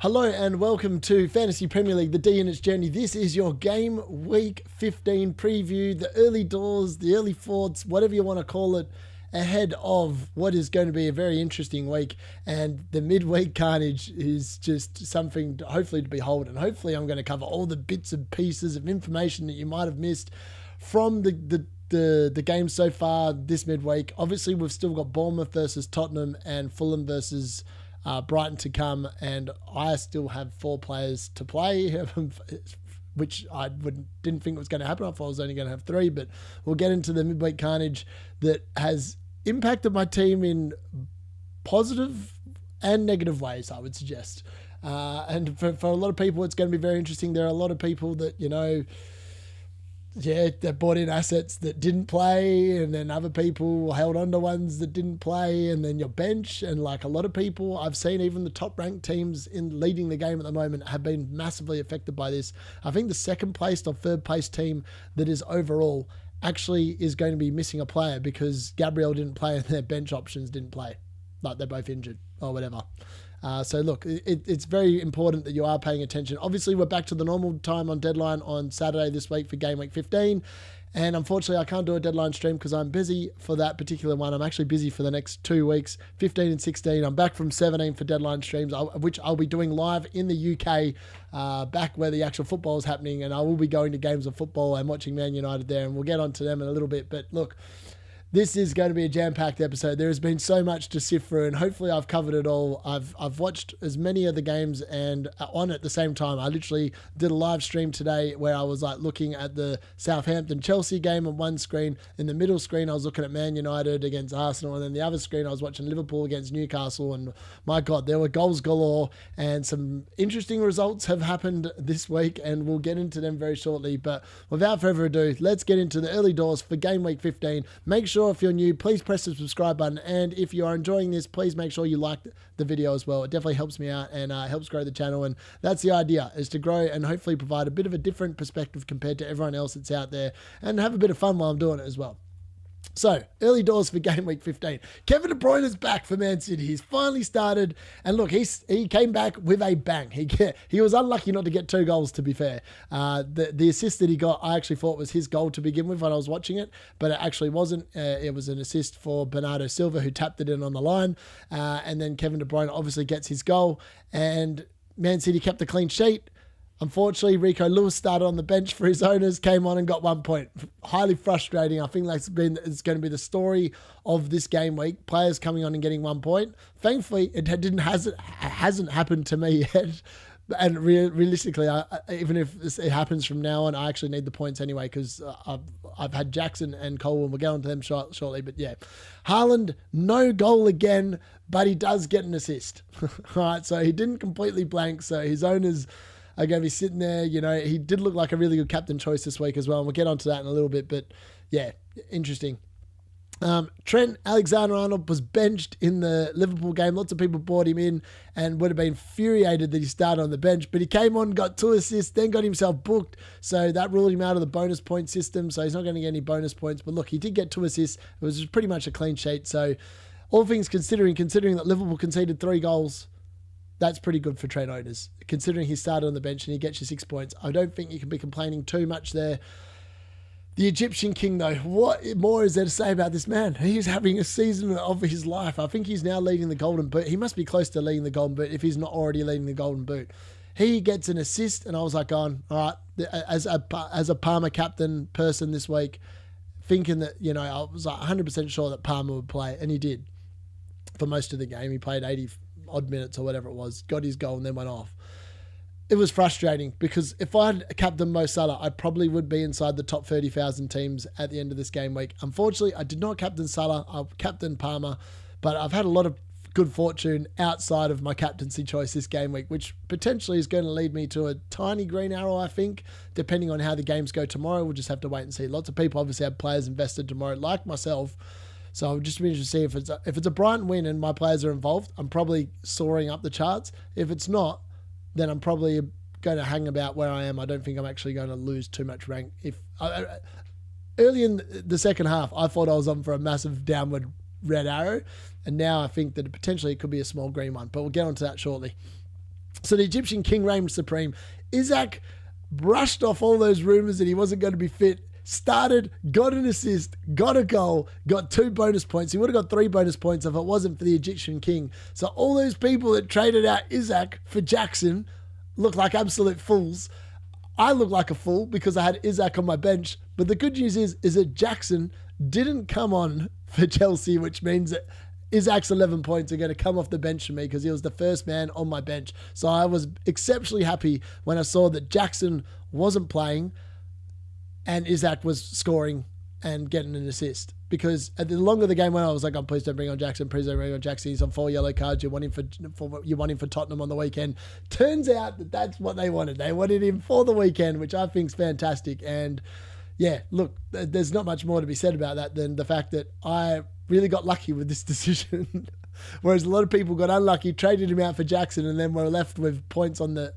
Hello and welcome to Fantasy Premier League, the D in its journey. This is your game week 15 preview, the early doors, the early thoughts, whatever you want to call it, ahead of what is going to be a very interesting week. And the midweek carnage is just something hopefully to behold. And hopefully I'm going to cover all the bits and pieces of information that you might have missed from the game so far this midweek. Obviously, we've still got Bournemouth versus Tottenham and Fulham versus Brighton to come, and I still have 4 players to play, which I didn't think was going to happen. I thought I was only going to have 3, but we'll get into the midweek carnage that has impacted my team in positive and negative ways, I would suggest. And for a lot of people, it's going to be very interesting. There are a lot of people that, they bought in assets that didn't play, and then other people held on to ones that didn't play, and then your bench. And like a lot of people, I've seen even the top ranked teams in leading the game at the moment have been massively affected by this. I think the second placed or third placed team that is overall actually is going to be missing a player because Gabriel didn't play and their bench options didn't play. Like they're both injured or whatever. So look, it's very important that you are paying attention. Obviously, we're back to the normal time on deadline on Saturday this week for game week 15. And unfortunately, I can't do a deadline stream because I'm busy for that particular one. I'm actually busy for the next 2 weeks, 15 and 16. I'm back from 17 for deadline streams, which I'll be doing live in the UK, back where the actual football is happening. And I will be going to games of football and watching Man United there. And we'll get onto them in a little bit. But look, this is going to be a jam-packed episode. There has been so much to sift through, and hopefully I've covered it all. I've watched as many of the games and on at the same time. I literally did a live stream today where I was like looking at the Southampton-Chelsea game on one screen. In the middle screen, I was looking at Man United against Arsenal, and then the other screen, I was watching Liverpool against Newcastle. And my God, there were goals galore, and some interesting results have happened this week, and we'll get into them very shortly. But without further ado, let's get into the early doors for game week 15. Make sure if you're new, please press the subscribe button, and if you are enjoying this, please make sure you like the video as well. It definitely helps me out and helps grow the channel, and that's the idea, is to grow and hopefully provide a bit of a different perspective compared to everyone else that's out there, and have a bit of fun while I'm doing it as well. So, early doors for game week 15. Kevin De Bruyne is back for Man City. He's finally started, and look, he came back with a bang. He was unlucky not to get 2 goals, to be fair. The assist that he got, I actually thought was his goal to begin with when I was watching it, but it actually wasn't. It was an assist for Bernardo Silva, who tapped it in on the line, and then Kevin De Bruyne obviously gets his goal, and Man City kept a clean sheet. Unfortunately, Rico Lewis started on the bench for his owners, came on and got 1 point. Highly frustrating. I think it's going to be the story of this game week. Players coming on and getting 1 point. Thankfully, it hasn't happened to me yet. And realistically, even if it happens from now on, I actually need the points anyway because I've had Jackson and Cole, and we'll get on to them shortly. But yeah, Haaland, no goal again, but he does get an assist. All right, so he didn't completely blank. So his owners are going to be sitting there. He did look like a really good captain choice this week as well, and we'll get onto that in a little bit. But yeah, interesting. Trent Alexander-Arnold was benched in the Liverpool game. Lots of people brought him in and would have been infuriated that he started on the bench, but he came on, got 2 assists, then got himself booked. So that ruled him out of the bonus point system. So he's not going to get any bonus points. But look, he did get 2 assists. It was pretty much a clean sheet. So all things considering that Liverpool conceded 3 goals, that's pretty good for Trent owners, considering he started on the bench and he gets you 6 points. I don't think you can be complaining too much there. The Egyptian King, though, what more is there to say about this man? He's having a season of his life. I think he's now leading the Golden Boot. He must be close to leading the Golden Boot if he's not already leading the Golden Boot. He gets an assist, and I was like, all right, as a Palmer captain person this week, thinking that, I was like 100% sure that Palmer would play, and he did for most of the game. He played 80 odd minutes or whatever it was, got his goal and then went off. It was frustrating because if I had captained Mo Salah, I probably would be inside the top 30,000 teams at the end of this game week. Unfortunately, I did not captain Salah. I captained Palmer, but I've had a lot of good fortune outside of my captaincy choice this game week, which potentially is going to lead me to a tiny green arrow, I think, depending on how the games go tomorrow. We'll just have to wait and see. Lots of people obviously have players invested tomorrow, like myself. So I'll just be interested to see if it's a Brighton win and my players are involved, I'm probably soaring up the charts. If it's not, then I'm probably going to hang about where I am. I don't think I'm actually going to lose too much rank. Early in the second half, I thought I was on for a massive downward red arrow, and now I think that potentially it could be a small green one, but we'll get onto that shortly. So the Egyptian King reigned supreme. Isaac brushed off all those rumours that he wasn't going to be fit, started, got an assist, got a goal, got 2 bonus points. He would have got 3 bonus points if it wasn't for the Egyptian King. So all those people that traded out Isaac for Jackson look like absolute fools. I look like a fool because I had Isaac on my bench. But the good news is that Jackson didn't come on for Chelsea, which means that Isaac's 11 points are going to come off the bench for me because he was the first man on my bench. So I was exceptionally happy when I saw that Jackson wasn't playing and Isaac was scoring and getting an assist. Because the longer the game went, I was like, oh, please don't bring on Jackson. Please don't bring on Jackson. He's on 4 yellow cards. You want him for Tottenham on the weekend. Turns out that that's what they wanted. They wanted him for the weekend, which I think is fantastic. And yeah, look, there's not much more to be said about that than the fact that I really got lucky with this decision. Whereas a lot of people got unlucky, traded him out for Jackson, and then were left with points on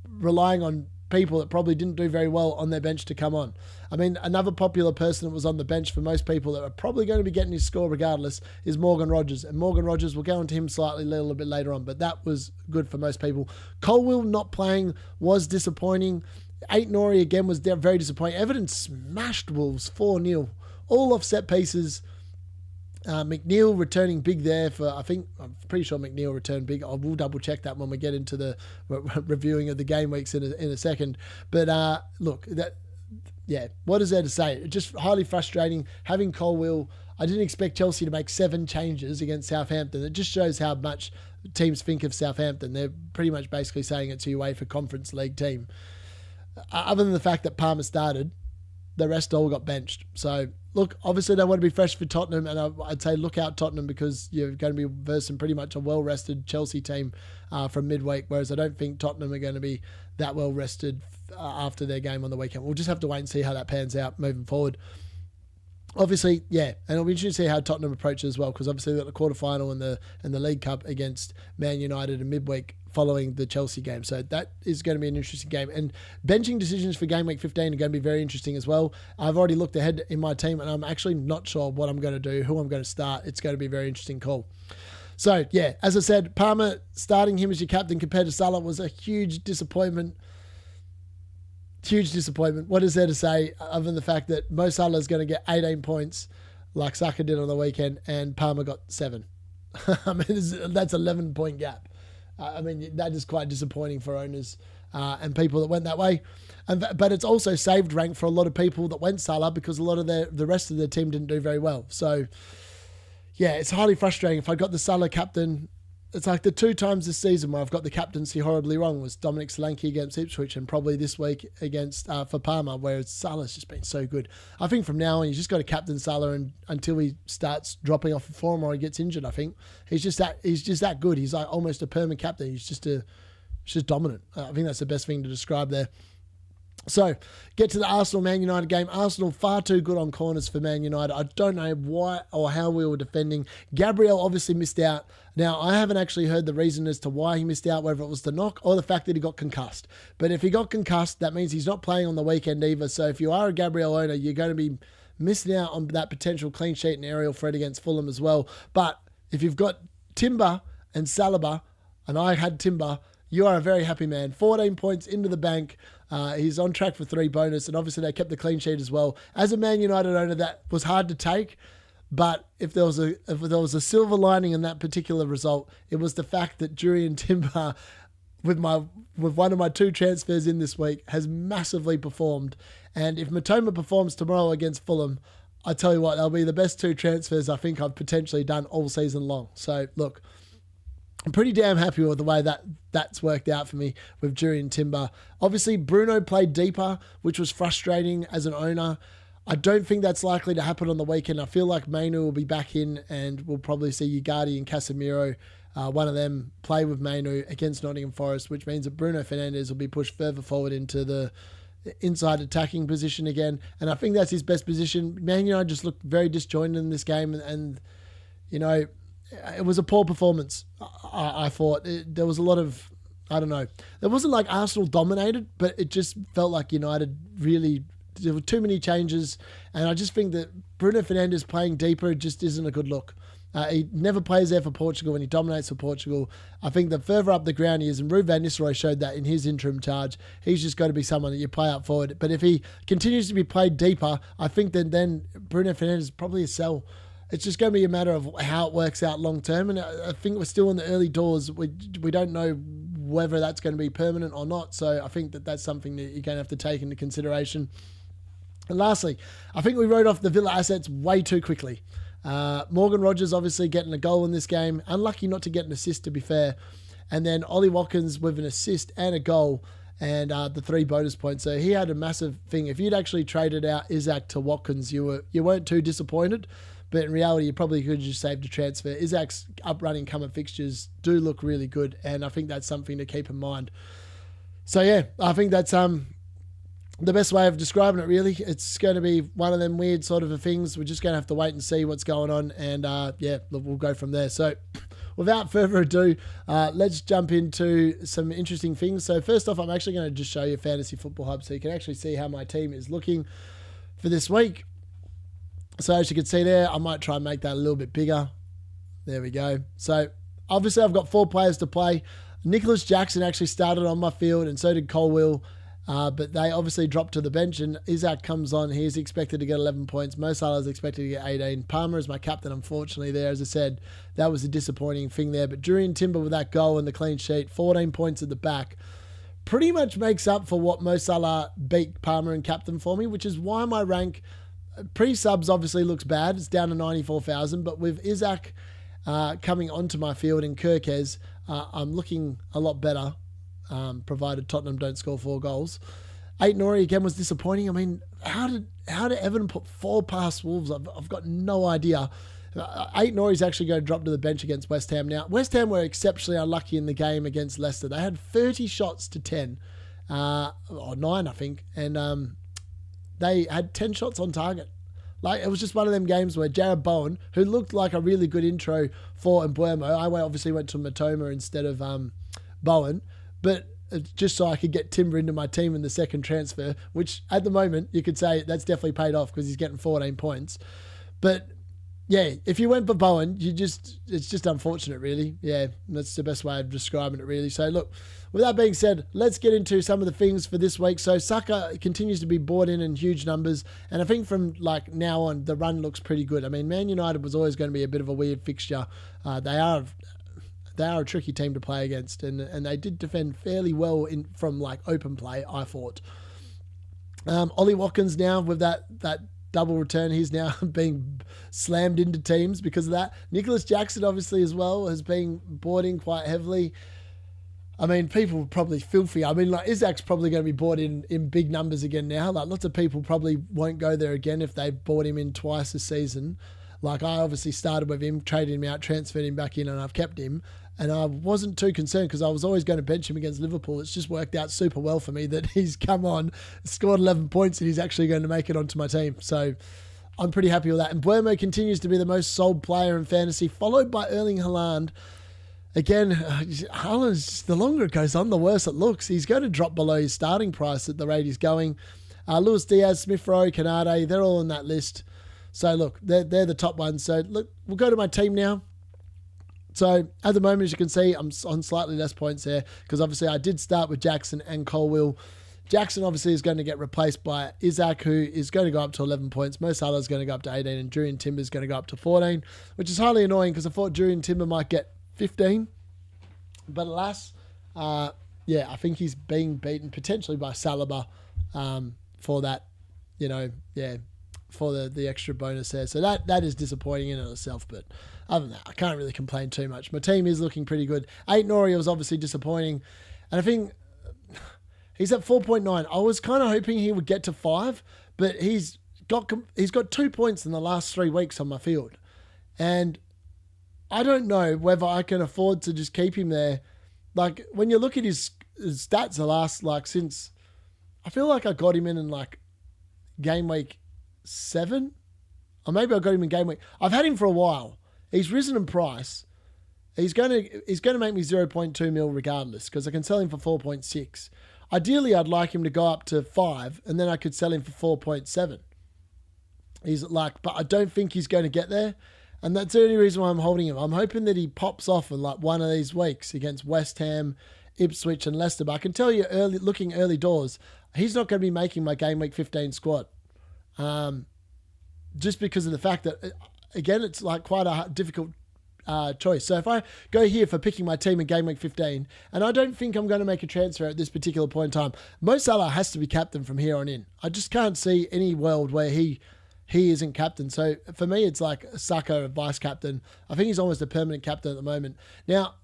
relying on people that probably didn't do very well on their bench to come on. I mean, another popular person that was on the bench for most people that are probably going to be getting his score regardless is Morgan Rogers. And Morgan Rogers, we'll go into him slightly a little bit later on, but that was good for most people. Colwill not playing was disappointing. Nori again was very disappointing. Everton smashed Wolves 4-0, all off set pieces. McNeil returning big there I'm pretty sure McNeil returned big. I will double check that when we get into the reviewing of the game weeks in a second. But look, what is there to say? Just highly frustrating having Colwill. I didn't expect Chelsea to make 7 changes against Southampton. It just shows how much teams think of Southampton. They're pretty much basically saying it's a UEFA Conference League team. Other than the fact that Palmer started, the rest all got benched. So, look, obviously they want to be fresh for Tottenham, and I'd say look out Tottenham because you're going to be versing pretty much a well-rested Chelsea team from midweek, whereas I don't think Tottenham are going to be that well-rested after their game on the weekend. We'll just have to wait and see how that pans out moving forward. Obviously, yeah, and it'll be interesting to see how Tottenham approach it as well, because obviously they've got the quarterfinal and the League Cup against Man United in midweek following the Chelsea game. So that is going to be an interesting game. And benching decisions for game week 15 are going to be very interesting as well. I've already looked ahead in my team, and I'm actually not sure what I'm going to do, who I'm going to start. It's going to be a very interesting call. So, yeah, as I said, Palmer, starting him as your captain compared to Salah was a huge disappointment. Huge disappointment. What is there to say other than the fact that Mo Salah is going to get 18 points like Saka did on the weekend and Palmer got 7? I mean, that's 11-point gap. I mean, that is quite disappointing for owners and people that went that way. But it's also saved rank for a lot of people that went Salah because a lot of the rest of their team didn't do very well. So, yeah, it's highly frustrating. If I got the Salah captain, it's like the 2 times this season where I've got the captaincy horribly wrong was Dominic Solanke against Ipswich and probably this week against for Palmer, whereas Salah's just been so good. I think from now on, you just got to captain Salah until he starts dropping off the form or he gets injured. I think he's just that good. He's like almost a permanent captain. He's just dominant. I think that's the best thing to describe there. So, get to the Arsenal-Man United game. Arsenal far too good on corners for Man United. I don't know why or how we were defending. Gabriel obviously missed out. Now, I haven't actually heard the reason as to why he missed out, whether it was the knock or the fact that he got concussed. But if he got concussed, that means he's not playing on the weekend either. So, if you are a Gabriel owner, you're going to be missing out on that potential clean sheet and aerial threat against Fulham as well. But if you've got Timber and Saliba, and I had Timber, you are a very happy man. 14 points into the bank. He's on track for 3 bonus, and obviously they kept the clean sheet as well. As a Man United owner, that was hard to take, but if there was a silver lining in that particular result, it was the fact that Jurriën Timber, with one of my 2 transfers in this week, has massively performed. And if Matoma performs tomorrow against Fulham, I tell you what, they'll be the best 2 transfers I think I've potentially done all season long. So look, I'm pretty damn happy with the way that's worked out for me with Jurriën Timber. Obviously, Bruno played deeper, which was frustrating as an owner. I don't think that's likely to happen on the weekend. I feel like Mainu will be back in and we'll probably see Ugarte and Casemiro, one of them, play with Mainu against Nottingham Forest, which means that Bruno Fernandes will be pushed further forward into the inside attacking position again. And I think that's his best position. Man United just looked very disjointed in this game and you know, it was a poor performance, I thought. There was a lot of, I don't know. It wasn't like Arsenal dominated, but it just felt like United really, there were too many changes. And I just think that Bruno Fernandes playing deeper just isn't a good look. He never plays there for Portugal, and he dominates for Portugal. I think the further up the ground he is, and Ruud van Nistelrooy showed that in his interim charge, he's just got to be someone that you play up forward. But if he continues to be played deeper, I think that then Bruno Fernandes is probably a sell. It's just going to be a matter of how it works out long term, and I think we're still in the early doors. We don't know whether that's going to be permanent or not, so I think that that's something that you're going to have to take into consideration. And lastly, I think we wrote off the Villa assets way too quickly. Morgan Rogers obviously getting a goal in this game. Unlucky not to get an assist, to be fair. And then Ollie Watkins with an assist and a goal and the 3 bonus points. So he had a massive thing. If you'd actually traded out Isaac to Watkins, you weren't too disappointed. But in reality, you probably could have just saved a transfer. Isaac's up-running comer fixtures do look really good, and I think that's something to keep in mind. So yeah, I think that's the best way of describing it, really. It's going to be one of them weird sort of things. We're just going to have to wait and see what's going on, and yeah, we'll go from there. So without further ado, let's jump into some interesting things. So first off, I'm actually going to just show you Fantasy Football Hub so you can actually see how my team is looking for this week. So as you can see there, I might try and make that a little bit bigger. There we go. So obviously I've got 4 players to play. Nicholas Jackson actually started on my field, and so did Colwill. But they obviously dropped to the bench, and Isaac comes on. He's expected to get 11 points. Mo Salah is expected to get 18. Palmer is my captain, unfortunately, there. As I said, that was a disappointing thing there. But Jurriën Timber with that goal and the clean sheet, 14 points at the back, pretty much makes up for what Mo Salah beat Palmer and captain for me, which is why my rank pre-subs obviously looks bad. It's down to 94,000. But with Isaac coming onto my field in Kirkes, I'm looking a lot better. Provided Tottenham don't score 4 goals. 8 Nori again was disappointing. I mean, how did Everton put 4 past Wolves? I've got no idea. 8 Nori's actually going to drop to the bench against West Ham. Now, West Ham were exceptionally unlucky in the game against Leicester. They had 30 shots to 10, or 9, I think, and they had 10 shots on target. Like, it was just one of them games where Jared Bowen, who looked like a really good intro for Mbeumo, I obviously went to Matoma instead of Bowen, but just so I could get Timber into my team in the second transfer, which at the moment you could say that's definitely paid off because he's getting 14 points. But yeah, if you went for Bowen, it's just unfortunate, really. Yeah, that's the best way of describing it, really. So look, with that being said, let's get into some of the things for this week. So Saka continues to be bought in huge numbers, and I think from like now on, the run looks pretty good. I mean, Man United was always going to be a bit of a weird fixture. They are a tricky team to play against, and they did defend fairly well from like open play, I thought. Ollie Watkins now with that double return, he's now being slammed into teams because of that. Nicholas Jackson obviously as well has been bought in quite heavily. I mean, people are probably filthy. I mean, like, Isaac's probably going to be bought in big numbers again now. Like, lots of people probably won't go there again if they've bought him in twice a season. Like, I obviously started with him, traded him out, transferred him back in, and I've kept him. And I wasn't too concerned because I was always going to bench him against Liverpool. It's just worked out super well for me that he's come on, scored 11 points, and he's actually going to make it onto my team. So I'm pretty happy with that. And Mbeumo continues to be the most sold player in fantasy, followed by Erling Haaland. Again, Haaland, the longer it goes on, the worse it looks. He's going to drop below his starting price at the rate he's going. Luis Diaz, Smith Rowe, Canade, they're all on that list. So look, they're the top ones. So look, we'll go to my team now. So at the moment, as you can see, I'm on slightly less points there because obviously I did start with Jackson and Colwill. Jackson obviously is going to get replaced by Isaac, who is going to go up to 11 points. Mo Salah is going to go up to 18, and Jurriën Timber is going to go up to 14, which is highly annoying because I thought Jurriën Timber might get 15. But alas, yeah, I think he's being beaten potentially by Saliba for that, for the extra bonus there. So that is disappointing in itself, but other than that, I can't really complain too much. My team is looking pretty good. 8 Nori was obviously disappointing, and I think he's at 4.9. I was kind of hoping he would get to 5, but he's got 2 points in the last 3 weeks on my field, and I don't know whether I can afford to just keep him there. Like, when you look at his stats the last, since, I feel like I got him in game week 7, or maybe I got him in game week. I've had him for a while. He's risen in price. He's going to make me 0.2 mil regardless because I can sell him for 4.6. Ideally, I'd like him to go up to 5, and then I could sell him for 4.7. But I don't think he's going to get there. And that's the only reason why I'm holding him. I'm hoping that he pops off in like one of these weeks against West Ham, Ipswich and Leicester. But I can tell you, looking early doors, he's not going to be making my Game Week 15 squad. Just because of the fact that, again, it's like quite a difficult choice. So if I go here for picking my team in Game Week 15, and I don't think I'm going to make a transfer at this particular point in time, Mo Salah has to be captain from here on in. I just can't see any world where he isn't captain. So for me, it's like Saka, vice captain. I think he's almost a permanent captain at the moment. Now,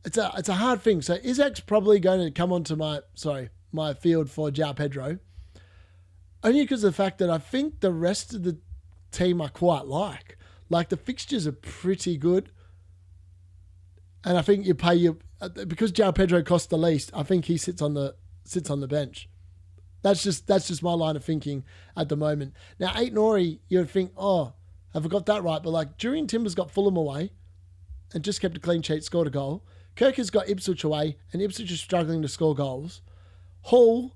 it's a hard thing. So Isaac's probably going to come onto my field for João Pedro, only because of the fact that I think the rest of the team I quite like. Like the fixtures are pretty good. And I think you pay because João Pedro costs the least, I think he sits on the bench. That's just my line of thinking at the moment. Now, Aït-Nouri, you would think, oh, have I got that right? But like, Jurriën Timber's got Fulham away and just kept a clean sheet, scored a goal. Kirk has got Ipswich away, and Ipswich is struggling to score goals. Hall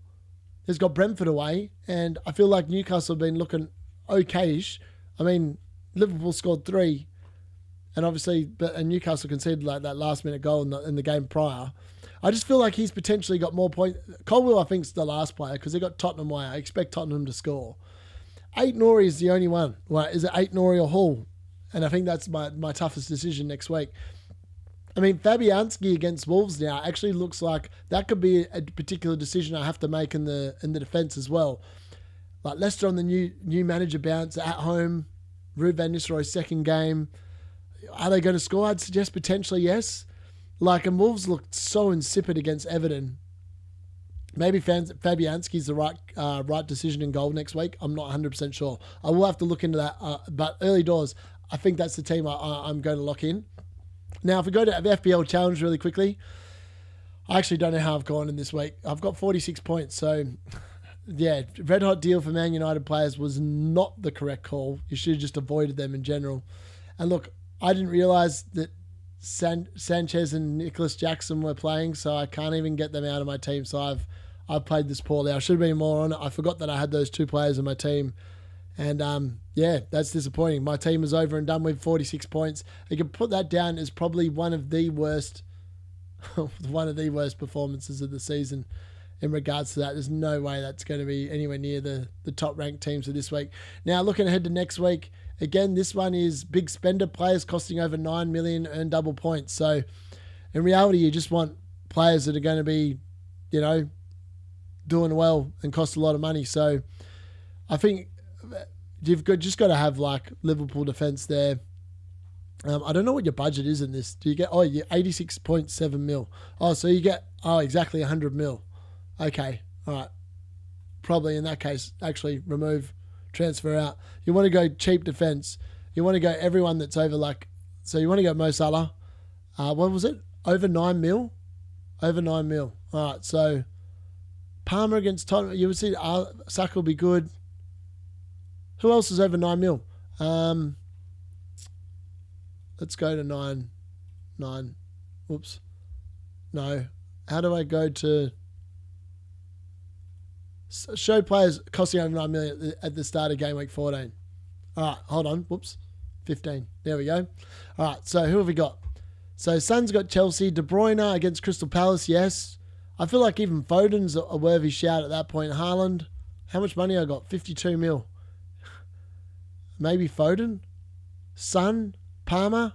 has got Brentford away, and I feel like Newcastle have been looking okayish. I mean, Liverpool scored 3, and obviously, and Newcastle conceded like that last-minute goal in the game prior. I just feel like he's potentially got more points. Colwell, I think, is the last player because they got Tottenham away. I expect Tottenham to score. Aït-Nouri is the only one. Right? Is it Aït-Nouri or Hall? And I think that's my toughest decision next week. I mean, Fabianski against Wolves now actually looks like that could be a particular decision I have to make in the defence as well. Like Leicester on the new manager bounce at home. Ruud van Nistelrooy's second game. Are they going to score? I'd suggest potentially yes. Like, and Wolves looked so insipid against Everton. Maybe Fabianski's the right decision in goal next week. I'm not 100% sure. I will have to look into that. But early doors, I think that's the team I'm going to lock in. Now, if we go to FPL Challenge really quickly, I actually don't know how I've gone in this week. I've got 46 points. So, yeah, red hot deal for Man United players was not the correct call. You should have just avoided them in general. And look, I didn't realise that Sanchez and Nicholas Jackson were playing, so I can't even get them out of my team. So I've played this poorly. I should have been more on it. I forgot that I had those 2 players in my team. And yeah, that's disappointing. My team is over and done with 46 points. You can put that down as probably one of the worst performances of the season in regards to that. There's no way that's going to be anywhere near the top ranked teams of this week. Now, looking ahead to next week, again, this one is big spender players costing over 9 million, earn double points. So in reality, you just want players that are going to be, doing well and cost a lot of money. So I think you've just got to have like Liverpool defence there. I don't know what your budget is in this. Do you get, you're 86.7 mil. Oh, so you get, exactly 100 mil. Okay. All right. Probably in that case, actually transfer out. You want to go cheap defence. You want to go everyone that's over so you want to go Mo Salah. What was it? Over 9 mil? Over 9 mil. All right. So Palmer against Tottenham. You would see Saka will be good. Who else is over 9 mil? Let's go to 9. Whoops. No. How do I go to show players costing over 9 million at the start of game week 14? All right, hold on. Whoops. 15. There we go. All right, so who have we got? So Son's got Chelsea. De Bruyne against Crystal Palace, yes. I feel like even Foden's a worthy shout at that point. Haaland. How much money I got? 52 mil. Maybe Foden? Son? Palmer?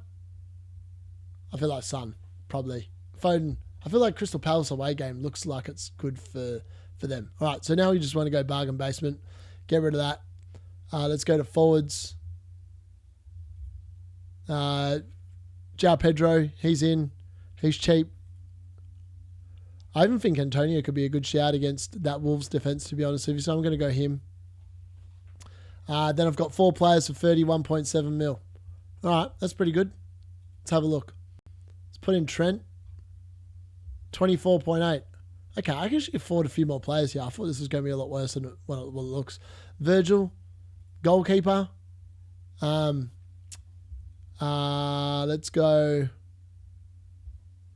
I feel like Son, probably. Foden. I feel like Crystal Palace away game looks like it's good for them. All right, so now we just want to go bargain basement. Get rid of that. Let's go to forwards. João Pedro, he's in. He's cheap. I even think Antonio could be a good shout against that Wolves defence, to be honest with you, so I'm going to go him. Then I've got 4 players for 31.7 mil. All right, that's pretty good. Let's have a look. Let's put in Trent. 24.8. Okay, I can actually afford a few more players here. I thought this was going to be a lot worse than what it looks. Virgil, goalkeeper. Let's go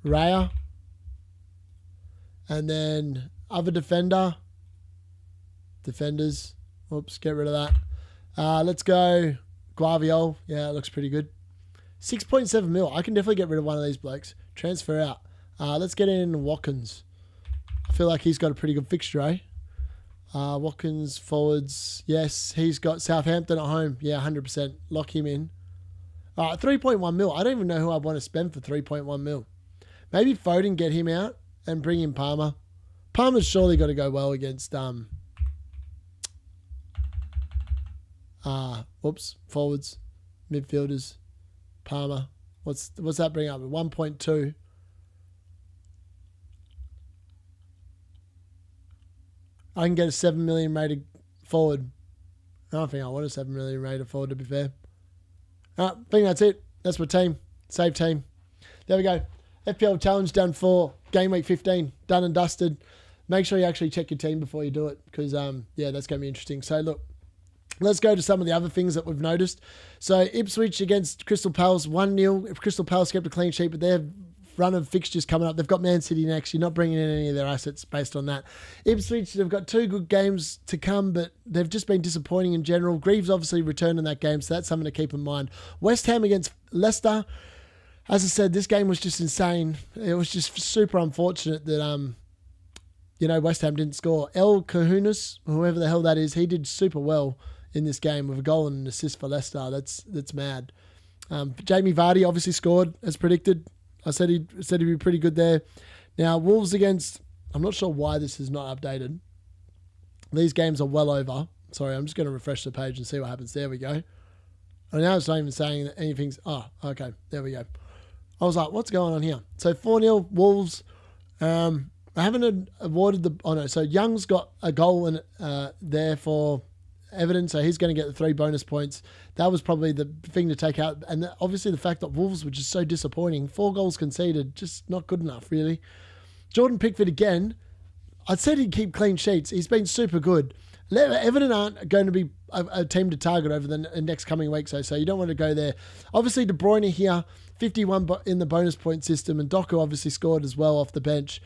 Raya. And then other defenders. Oops, get rid of that. Let's go Guardiol. Yeah, it looks pretty good. 6.7 mil. I can definitely get rid of one of these blokes. Transfer out. Let's get in Watkins. I feel like he's got a pretty good fixture, eh? Watkins, forwards. Yes, he's got Southampton at home. Yeah, 100%. Lock him in. 3.1 mil. I don't even know who I want to spend for 3.1 mil. Maybe Foden, get him out and bring in Palmer. Palmer's surely got to go well against forwards, midfielders. Palmer. What's that bring up? 1.2. I can get a 7 million rated forward. I don't think I want a 7 million rated forward, to be fair. I think that's it. That's my team. Save team. There we go. FPL challenge done for game week 15. Done and dusted. Make sure you actually check your team before you do it, because that's going to be interesting. So look, let's go to some of the other things that we've noticed. So Ipswich against Crystal Palace, 1-0. Crystal Palace kept a clean sheet, but their run of fixtures coming up. They've got Man City next. You're not bringing in any of their assets based on that. Ipswich, they've got 2 good games to come, but they've just been disappointing in general. Greaves obviously returned in that game, so that's something to keep in mind. West Ham against Leicester. As I said, this game was just insane. It was just super unfortunate that West Ham didn't score. El Kahunas, whoever the hell that is, he did super well in this game with a goal and an assist for Leicester. That's mad. Jamie Vardy obviously scored as predicted. I said he'd be pretty good there. Now, Wolves against... I'm not sure why this is not updated. These games are well over. Sorry, I'm just going to refresh the page and see what happens. There we go. And now it's not even saying that anything's... Oh, okay. There we go. I was like, what's going on here? So 4-0 Wolves. I haven't awarded the... Oh, no. So Young's got a goal in there for Everton, so he's going to get the 3 bonus points. That was probably the thing to take out. And obviously the fact that Wolves were just so disappointing. 4 goals conceded, just not good enough, really. Jordan Pickford again. I said he'd keep clean sheets. He's been super good. Everton aren't going to be a team to target over the next coming week, so you don't want to go there. Obviously, De Bruyne here, 51 in the bonus point system, and Doku obviously scored as well off the bench.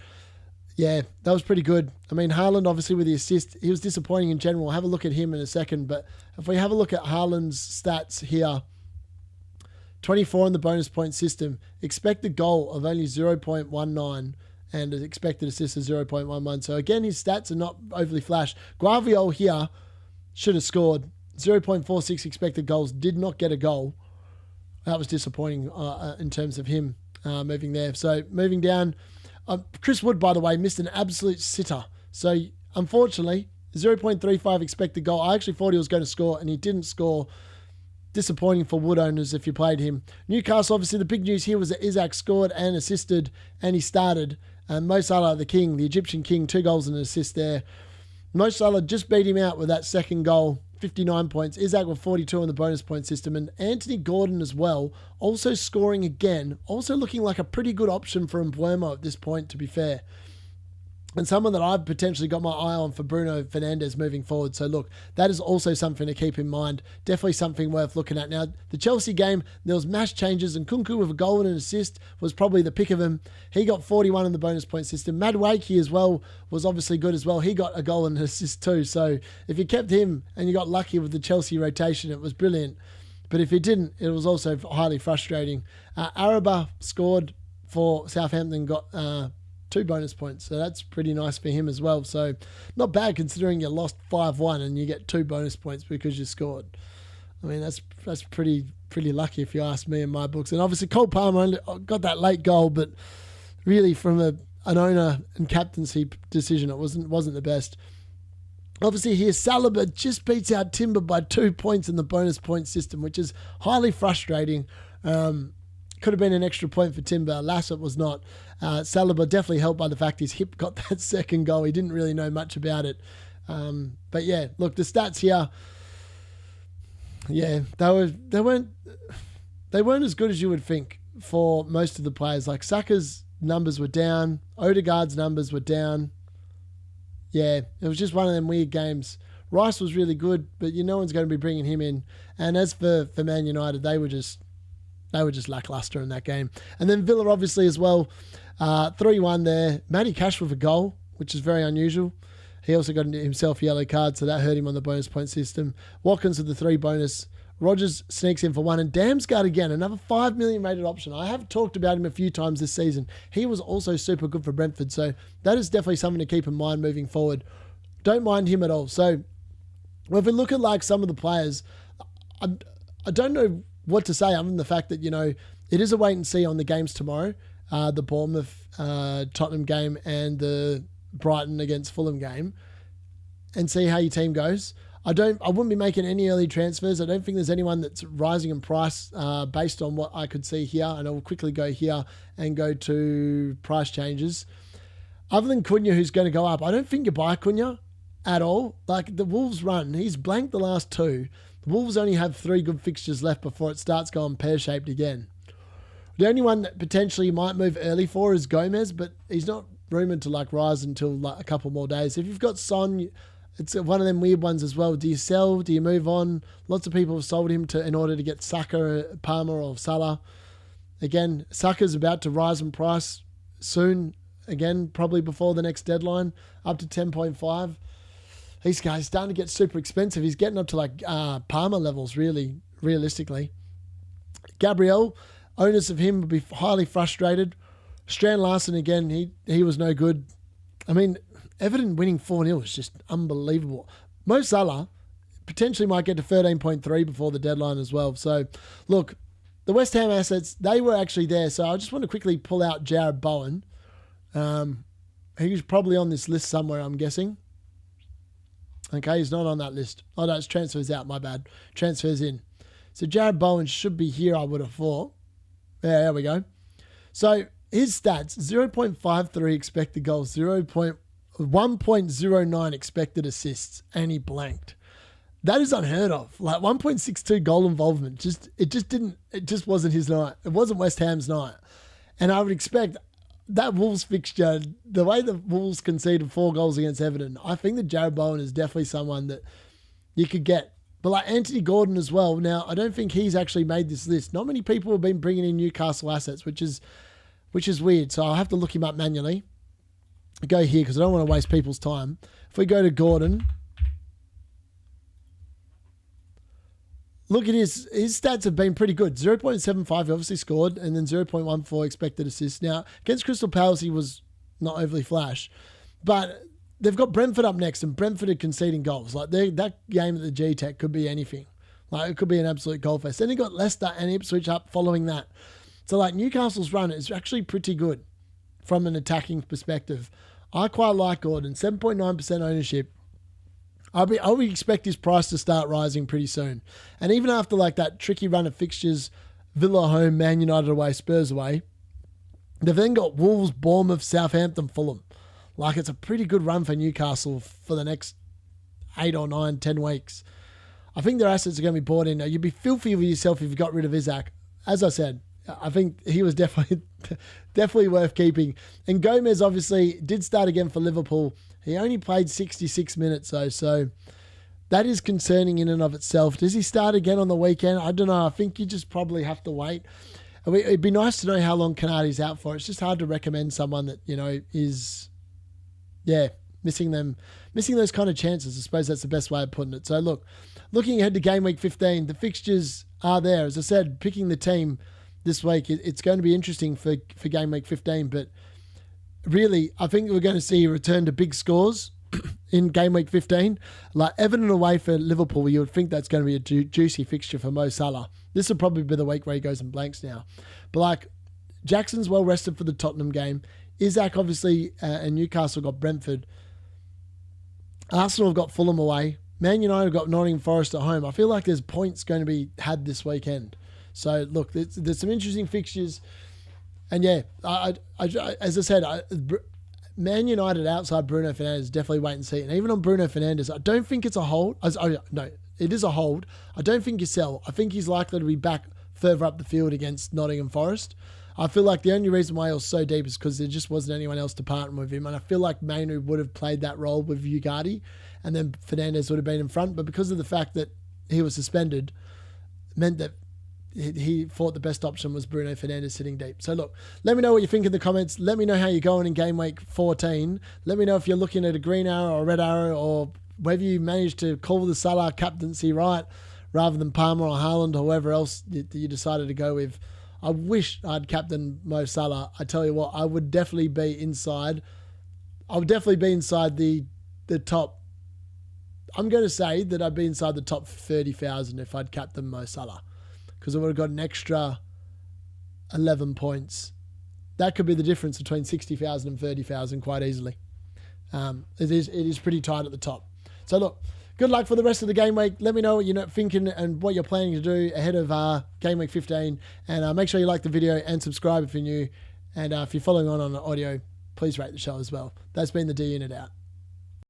Yeah, that was pretty good. I mean, Haaland, obviously, with the assist, he was disappointing in general. We'll have a look at him in a second. But if we have a look at Haaland's stats here, 24 in the bonus point system, expected goal of only 0.19 and expected assist of 0.11. So, again, his stats are not overly flash. Guardiola here should have scored. 0.46 expected goals, did not get a goal. That was disappointing in terms of him moving there. So, moving down... Chris Wood, by the way, missed an absolute sitter. So, unfortunately, 0.35 expected goal. I actually thought he was going to score, and he didn't score. Disappointing for Wood owners if you played him. Newcastle, obviously, the big news here was that Isaac scored and assisted, and he started. Mo Salah, the king, the Egyptian king, 2 goals and an assist there. Mo Salah just beat him out with that second goal. 59 points. Isaac with 42 on the bonus point system. And Anthony Gordon as well, also scoring again. Also looking like a pretty good option for Mbeumo at this point, to be fair. And someone that I've potentially got my eye on for Bruno Fernandes moving forward. So look, that is also something to keep in mind. Definitely something worth looking at. Now, the Chelsea game, there was mass changes, and Kunku with a goal and an assist was probably the pick of him. He got 41 in the bonus point system. Madueke as well was obviously good as well. He got a goal and an assist too. So if you kept him and you got lucky with the Chelsea rotation, it was brilliant. But if you didn't, it was also highly frustrating. Araba scored for Southampton, got 2 bonus points. So that's pretty nice for him as well. So not bad considering you lost 5-1 and you get 2 bonus points because you scored. I mean, that's pretty lucky if you ask me in my books. And obviously Cole Palmer only got that late goal, but really from an owner and captaincy decision, it wasn't the best. Obviously here, Salah just beats out Timber by 2 points in the bonus point system, which is highly frustrating. Could have been an extra point for Timber. Alas, it was not. Salah definitely helped by the fact his hip got that second goal. He didn't really know much about it. But yeah, look, the stats here, yeah, they weren't as good as you would think for most of the players. Like Saka's numbers were down. Odegaard's numbers were down. Yeah, it was just one of them weird games. Rice was really good, but no one's going to be bringing him in. And as for Man United, they were just lackluster in that game. And then Villa, obviously, as well, 3-1 there. Matty Cash with a goal, which is very unusual. He also got himself a yellow card, so that hurt him on the bonus point system. Watkins with the 3 bonus. Rogers sneaks in for 1. And Damsgaard again, another 5 million rated option. I have talked about him a few times this season. He was also super good for Brentford. So that is definitely something to keep in mind moving forward. Don't mind him at all. So if we look at like some of the players, I don't know what to say other than the fact that, it is a wait and see on the games tomorrow. The Bournemouth Tottenham game and the Brighton against Fulham game, and see how your team goes. I wouldn't be making any early transfers. I don't think there's anyone that's rising in price based on what I could see here. And I'll quickly go here and go to price changes. Other than Cunha, who's going to go up, I don't think you buy Cunha at all. Like the Wolves run, he's blanked the last 2. The Wolves only have 3 good fixtures left before it starts going pear-shaped again. The only one that potentially you might move early for is Gomez, but he's not rumoured to like rise until like a couple more days. If you've got Son, it's one of them weird ones as well. Do you sell? Do you move on? Lots of people have sold him in order to get Saka, Palmer, or Salah. Again, Saka's about to rise in price soon. Again, probably before the next deadline, up to 10.5. These guys starting to get super expensive. He's getting up to like Palmer levels, really, realistically. Gabriel, owners of him would be highly frustrated. Strand Larson, again, he was no good. I mean, Everton winning 4-0 is just unbelievable. Mo Salah potentially might get to 13.3 before the deadline as well. So, look, the West Ham assets, they were actually there. So I just want to quickly pull out Jared Bowen. He's probably on this list somewhere, I'm guessing. Okay, he's not on that list. Oh, no, it's transfers out, my bad. Transfers in. So Jared Bowen should be here, I would have thought. Yeah, there we go. So his stats, 0.53 expected goals, 1.09 expected assists, and he blanked. That is unheard of. Like 1.62 goal involvement. It just wasn't his night. It wasn't West Ham's night. And I would expect that Wolves fixture, the way the Wolves conceded 4 goals against Everton, I think that Jared Bowen is definitely someone that you could get. But like Anthony Gordon as well. Now, I don't think he's actually made this list. Not many people have been bringing in Newcastle assets, which is weird. So I'll have to look him up manually. Go here because I don't want to waste people's time. If we go to Gordon, look at his stats have been pretty good. 0.75 obviously scored, and then 0.14 expected assists. Now, against Crystal Palace, he was not overly flash, but they've got Brentford up next, and Brentford are conceding goals. Like that game at the G-Tech could be anything. Like it could be an absolute goal fest. Then you got Leicester and Ipswich up following that. So like Newcastle's run is actually pretty good from an attacking perspective. I quite like Gordon. 7.9% ownership. I would expect his price to start rising pretty soon. And even after like that tricky run of fixtures, Villa home, Man United away, Spurs away, they've then got Wolves, Bournemouth, Southampton, Fulham. Like it's a pretty good run for Newcastle for the next 8 or 9, 10 weeks. I think their assets are going to be bought in. Now, you'd be filthy with yourself if you got rid of Isaac. As I said, I think he was definitely worth keeping. And Gomez obviously did start again for Liverpool. He only played 66 minutes though, so that is concerning in and of itself. Does he start again on the weekend? I don't know. I think you just probably have to wait. It'd be nice to know how long Canardi's out for. It's just hard to recommend someone that, is, missing those kind of chances. I suppose that's the best way of putting it. So look, looking ahead to game week 15, the fixtures are there. As I said, picking the team this week, it's going to be interesting for game week 15, but really, I think we're going to see a return to big scores in game week 15. Like Everton away for Liverpool, you would think that's going to be a juicy fixture for Mo Salah. This will probably be the week where he goes and blanks now. But like Jackson's well rested for the Tottenham game. Isaac obviously and Newcastle got Brentford. Arsenal have got Fulham away. Man United have got Nottingham Forest at home. I feel like there's points going to be had this weekend. So look, there's some interesting fixtures. And yeah, as I said, Man United outside Bruno Fernandes, definitely wait and see. And even on Bruno Fernandes, I don't think it's a hold. No, it is a hold. I don't think you sell. I think he's likely to be back further up the field against Nottingham Forest. I feel like the only reason why he was so deep is because there just wasn't anyone else to partner with him. And I feel like Mainu would have played that role with Ugarte, and then Fernandes would have been in front. But because of the fact that he was suspended, meant that he thought the best option was Bruno Fernandes sitting deep. So look, let me know what you think in the comments. Let me know how you're going in game week 14. Let me know if you're looking at a green arrow or a red arrow, or whether you managed to call the Salah captaincy right. rather than Palmer or Haaland or whoever else that you decided to go with. I wish I'd captained Mo Salah. I tell you what, I would definitely be inside. I would definitely be inside the top. I'm going to say that I'd be inside the top 30,000 if I'd captained Mo Salah, because I would have got an extra 11 points. That could be the difference between 60,000 and 30,000 quite easily. It is pretty tight at the top. So look, good luck for the rest of the game week. Let me know what you're thinking and what you're planning to do ahead of game week 15. And make sure you like the video and subscribe if you're new. And if you're following on audio, please rate the show as well. That's been the D Unit out.